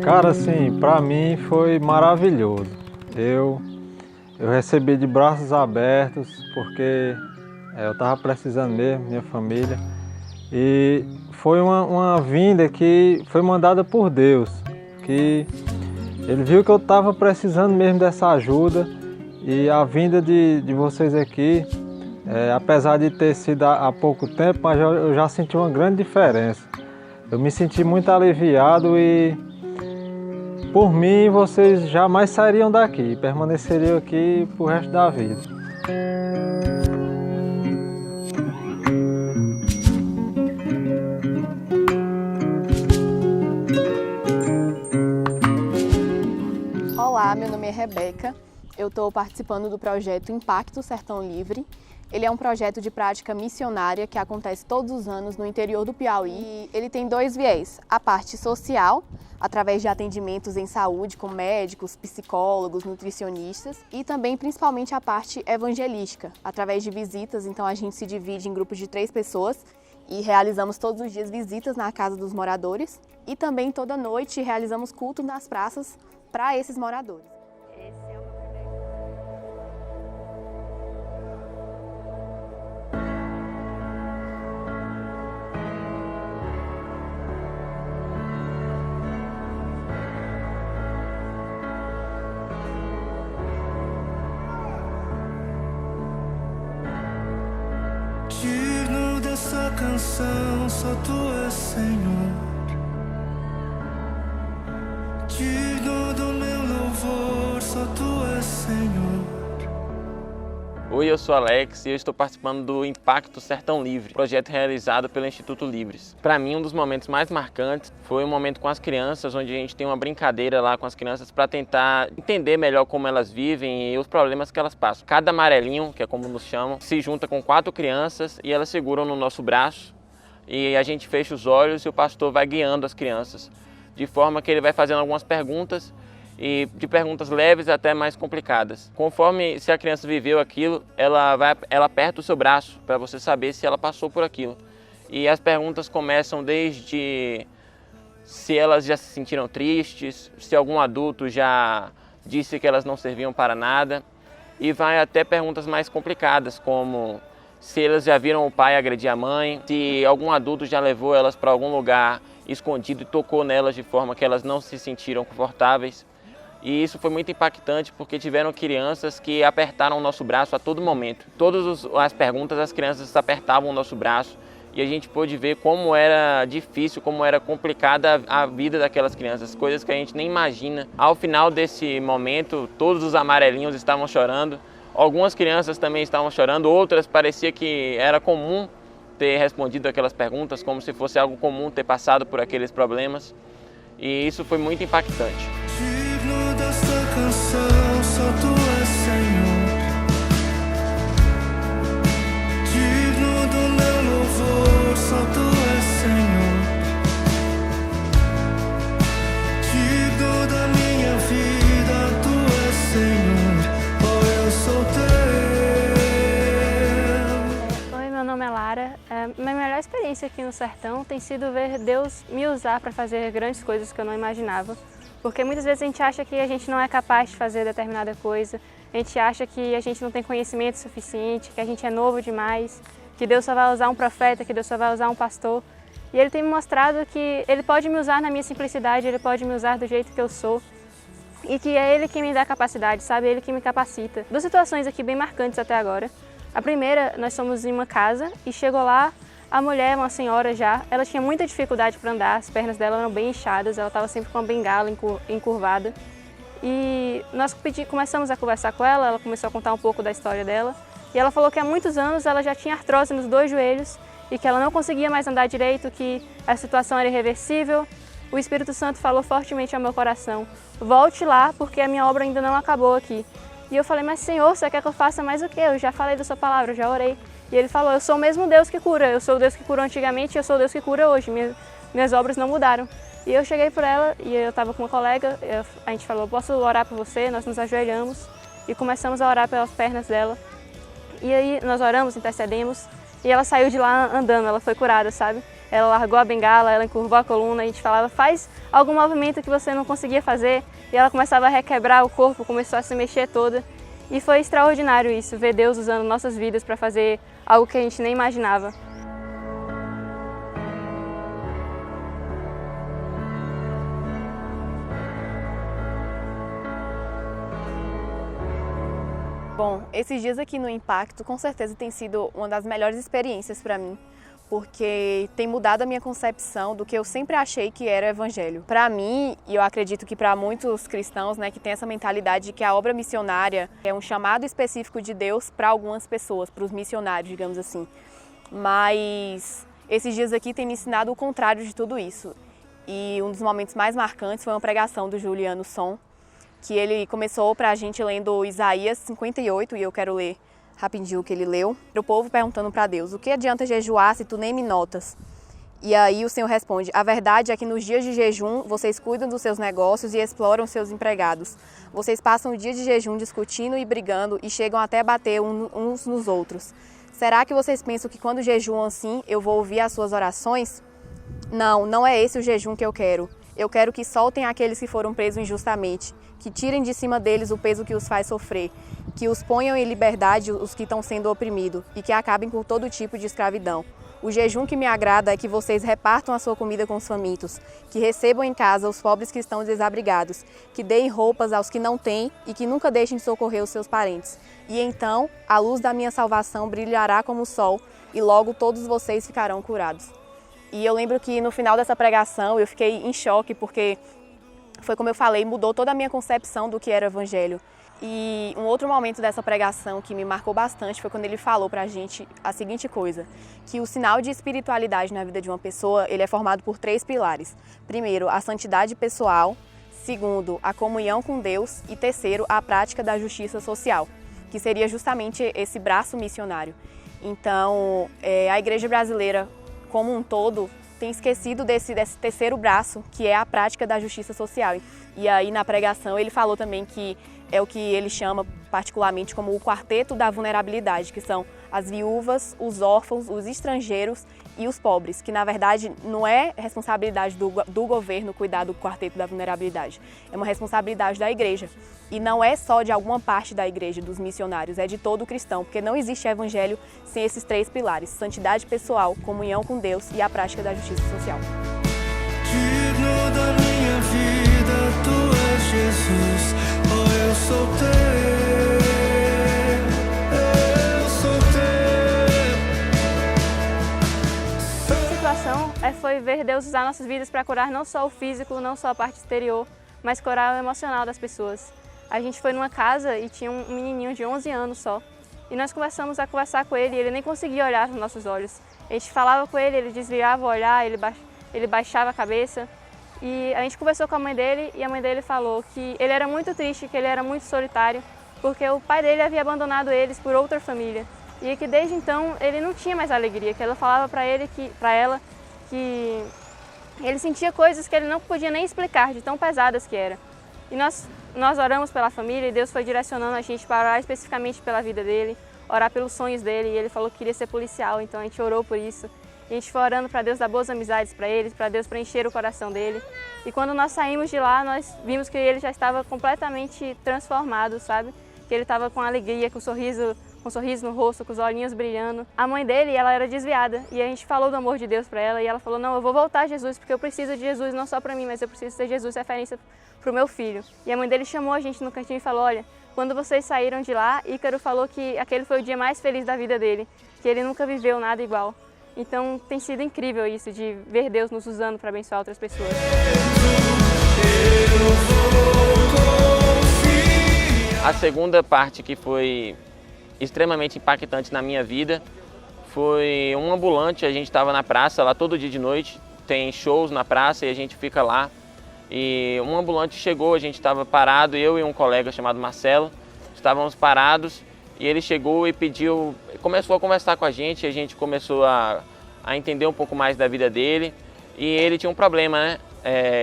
Cara, assim, pra mim foi maravilhoso. Eu, eu recebi de braços abertos porque eu tava precisando mesmo, minha família. E foi uma vinda que foi mandada por Deus, que Ele viu que eu tava precisando mesmo dessa ajuda e a vinda de vocês aqui, apesar de ter sido há pouco tempo, mas eu já senti uma grande diferença. Eu me senti muito aliviado e por mim, vocês jamais sairiam daqui, permaneceriam aqui pro resto da vida. Olá, meu nome é Rebeca. Eu estou participando do projeto Impacto Sertão Livre. Ele é um projeto de prática missionária que acontece todos os anos no interior do Piauí. E ele tem dois viés: a parte social, através de atendimentos em saúde com médicos, psicólogos, nutricionistas, e também principalmente a parte evangelística, através de visitas. Então a gente se divide em grupos de 3 pessoas e realizamos todos os dias visitas na casa dos moradores e também toda noite realizamos culto nas praças para esses moradores. Digno dessa canção, só tu és Senhor. Digno do meu louvor, só tu és Senhor. Oi, eu sou Alex e eu estou participando do Impacto Sertão Livre, projeto realizado pelo Instituto Livres. Para mim, um dos momentos mais marcantes foi o momento com as crianças, onde a gente tem uma brincadeira lá com as crianças para tentar entender melhor como elas vivem e os problemas que elas passam. Cada amarelinho, que é como nos chamam, se junta com 4 crianças e elas seguram no nosso braço e a gente fecha os olhos e o pastor vai guiando as crianças, de forma que ele vai fazendo algumas perguntas, e de perguntas leves até mais complicadas. Conforme se a criança viveu aquilo, ela aperta o seu braço para você saber se ela passou por aquilo. E as perguntas começam desde se elas já se sentiram tristes, se algum adulto já disse que elas não serviam para nada, e vai até perguntas mais complicadas, como se elas já viram o pai agredir a mãe, se algum adulto já levou elas para algum lugar escondido e tocou nelas de forma que elas não se sentiram confortáveis. E isso foi muito impactante porque tiveram crianças que apertaram o nosso braço a todo momento. Todas as perguntas, as crianças apertavam o nosso braço e a gente pôde ver como era difícil, como era complicada a vida daquelas crianças, coisas que a gente nem imagina. Ao final desse momento, todos os amarelinhos estavam chorando, algumas crianças também estavam chorando, outras parecia que era comum ter respondido aquelas perguntas, como se fosse algo comum ter passado por aqueles problemas. E isso foi muito impactante. Digno dessa canção, só tu és Senhor. Digno do meu louvor, só tu és Senhor. Digno da minha vida, tu és Senhor. Oh, eu sou teu. Oi, meu nome é Lara. Minha melhor experiência aqui no sertão tem sido ver Deus me usar para fazer grandes coisas que eu não imaginava. Porque muitas vezes a gente acha que a gente não é capaz de fazer determinada coisa, a gente acha que a gente não tem conhecimento suficiente, que a gente é novo demais, que Deus só vai usar um profeta, que Deus só vai usar um pastor. E Ele tem me mostrado que Ele pode me usar na minha simplicidade, Ele pode me usar do jeito que eu sou. E que é Ele quem me dá capacidade, sabe? É Ele quem me capacita. 2 situações aqui bem marcantes até agora. A primeira, nós fomos em uma casa e chegou lá a mulher, uma senhora já, ela tinha muita dificuldade para andar, as pernas dela eram bem inchadas, ela estava sempre com uma bengala encurvada. E nós começamos a conversar com ela, ela começou a contar um pouco da história dela. E ela falou que há muitos anos ela já tinha artrose nos 2 joelhos e que ela não conseguia mais andar direito, que a situação era irreversível. O Espírito Santo falou fortemente ao meu coração: volte lá porque a minha obra ainda não acabou aqui. E eu falei: mas Senhor, você quer que eu faça mais o quê? Eu já falei da sua palavra, eu já orei. E ele falou: eu sou o mesmo Deus que cura, eu sou o Deus que curou antigamente e eu sou o Deus que cura hoje, minhas obras não mudaram. E eu cheguei por ela e eu estava com uma colega, a gente falou: posso orar por você? Nós nos ajoelhamos e começamos a orar pelas pernas dela. E aí nós oramos, intercedemos e ela saiu de lá andando, ela foi curada, sabe? ela largou a bengala, ela encurvou a coluna, a gente falava, faz algum movimento que você não conseguia fazer, e ela começava a requebrar o corpo, começou a se mexer toda. E foi extraordinário isso, ver Deus usando nossas vidas para fazer algo que a gente nem imaginava. Bom, esses dias aqui no Impacto com certeza tem sido uma das melhores experiências para mim, porque tem mudado a minha concepção do que eu sempre achei que era o Evangelho. Para mim, e eu acredito que para muitos cristãos, né, que tem essa mentalidade de que a obra missionária é um chamado específico de Deus para algumas pessoas, para os missionários, digamos assim. Mas esses dias aqui tem me ensinado o contrário de tudo isso. E um dos momentos mais marcantes foi uma pregação do Juliano Som, que ele começou para a gente lendo Isaías 58, e eu quero ler rapidinho o que ele leu. O povo perguntando para Deus, o que adianta jejuar se tu nem me notas? E aí o Senhor responde, a verdade é que nos dias de jejum vocês cuidam dos seus negócios e exploram seus empregados. Vocês passam o dia de jejum discutindo e brigando e chegam até bater uns nos outros. Será que vocês pensam que quando jejuam assim eu vou ouvir as suas orações? Não, não é esse o jejum que eu quero. Eu quero que soltem aqueles que foram presos injustamente, que tirem de cima deles o peso que os faz sofrer, que os ponham em liberdade os que estão sendo oprimidos e que acabem com todo tipo de escravidão. O jejum que me agrada é que vocês repartam a sua comida com os famintos, que recebam em casa os pobres que estão desabrigados, que deem roupas aos que não têm e que nunca deixem de socorrer os seus parentes. E então a luz da minha salvação brilhará como o sol e logo todos vocês ficarão curados. E eu lembro que no final dessa pregação eu fiquei em choque porque foi como eu falei, mudou toda a minha concepção do que era o Evangelho. E um outro momento dessa pregação que me marcou bastante foi quando ele falou pra gente a seguinte coisa, que o sinal de espiritualidade na vida de uma pessoa, ele é formado por 3 pilares. Primeiro, a santidade pessoal. Segundo, a comunhão com Deus. E terceiro, a prática da justiça social, que seria justamente esse braço missionário. Então, a igreja brasileira como um todo tem esquecido desse terceiro braço, que é a prática da justiça social. E aí na pregação ele falou também que é o que ele chama particularmente como o quarteto da vulnerabilidade, que são as viúvas, os órfãos, os estrangeiros e os pobres, que na verdade não é responsabilidade do governo cuidar do quarteto da vulnerabilidade, é uma responsabilidade da igreja. E não é só de alguma parte da igreja, dos missionários, é de todo cristão, porque não existe evangelho sem esses 3 pilares, santidade pessoal, comunhão com Deus e a prática da justiça social. Digno da minha vida, tu és Jesus, oh eu sou teu, eu sou teu. Outra situação foi ver Deus usar nossas vidas para curar não só o físico, não só a parte exterior, mas curar o emocional das pessoas. A gente foi numa casa e tinha um menininho de 11 anos só, e nós começamos a conversar com ele e ele nem conseguia olhar nos nossos olhos. A gente falava com ele, ele desviava o olhar, ele baixava a cabeça. E a gente conversou com a mãe dele e a mãe dele falou que ele era muito triste, que ele era muito solitário, porque o pai dele havia abandonado eles por outra família. E que desde então ele não tinha mais alegria, que ela falava para ela que ele sentia coisas que ele não podia nem explicar, de tão pesadas que era. E nós oramos pela família e Deus foi direcionando a gente para orar especificamente pela vida dele, orar pelos sonhos dele, e ele falou que queria ser policial, então a gente orou por isso. E a gente foi orando para Deus dar boas amizades para ele, para Deus preencher o coração dele. E quando nós saímos de lá, nós vimos que ele já estava completamente transformado, sabe? Que ele estava com alegria, com um sorriso no rosto, com os olhinhos brilhando. A mãe dele, ela era desviada e a gente falou do amor de Deus para ela e ela falou, não, eu vou voltar a Jesus porque eu preciso de Jesus, não só para mim, mas eu preciso ser Jesus referência para o meu filho. E a mãe dele chamou a gente no cantinho e falou, olha, quando vocês saíram de lá, Ícaro falou que aquele foi o dia mais feliz da vida dele, que ele nunca viveu nada igual. Então tem sido incrível isso, de ver Deus nos usando para abençoar outras pessoas. A segunda parte que foi extremamente impactante na minha vida foi um ambulante. A gente estava na praça lá todo dia de noite, tem shows na praça e a gente fica lá. E um ambulante chegou, a gente estava parado, eu e um colega chamado Marcelo, estávamos parados. E ele chegou e começou a conversar com a gente começou a entender um pouco mais da vida dele. E ele tinha um problema, né?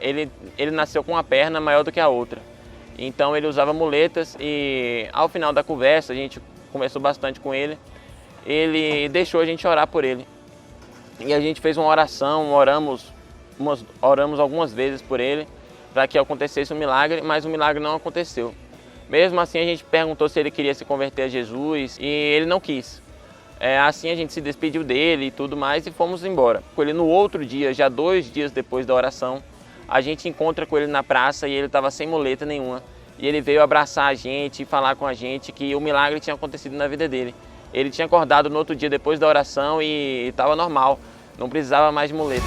Ele nasceu com uma perna maior do que a outra. Então ele usava muletas e ao final da conversa, a gente conversou bastante com ele, ele deixou a gente orar por ele. E a gente fez uma oração, oramos algumas vezes por ele, para que acontecesse um milagre, mas o milagre não aconteceu. Mesmo assim, a gente perguntou se ele queria se converter a Jesus e ele não quis. Assim a gente se despediu dele e tudo mais e fomos embora. Com ele no outro dia, já 2 dias depois da oração, a gente encontra com ele na praça e ele estava sem muleta nenhuma. E ele veio abraçar a gente e falar com a gente que o milagre tinha acontecido na vida dele. Ele tinha acordado no outro dia depois da oração e estava normal, não precisava mais de muleta.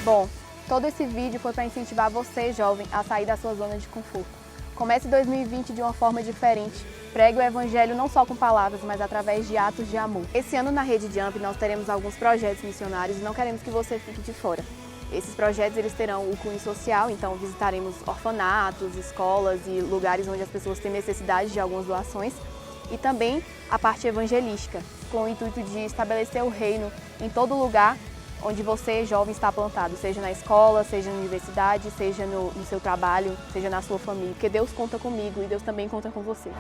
Bom, todo esse vídeo foi para incentivar você, jovem, a sair da sua zona de conforto. Comece 2020 de uma forma diferente. Pregue o Evangelho não só com palavras, mas através de atos de amor. Esse ano na Rede Jump nós teremos alguns projetos missionários e não queremos que você fique de fora. Esses projetos eles terão o cunho social, então visitaremos orfanatos, escolas e lugares onde as pessoas têm necessidade de algumas doações. E também a parte evangelística, com o intuito de estabelecer o reino em todo lugar onde você, jovem, está plantado, seja na escola, seja na universidade, seja no seu trabalho, seja na sua família. Porque Deus conta comigo e Deus também conta com você.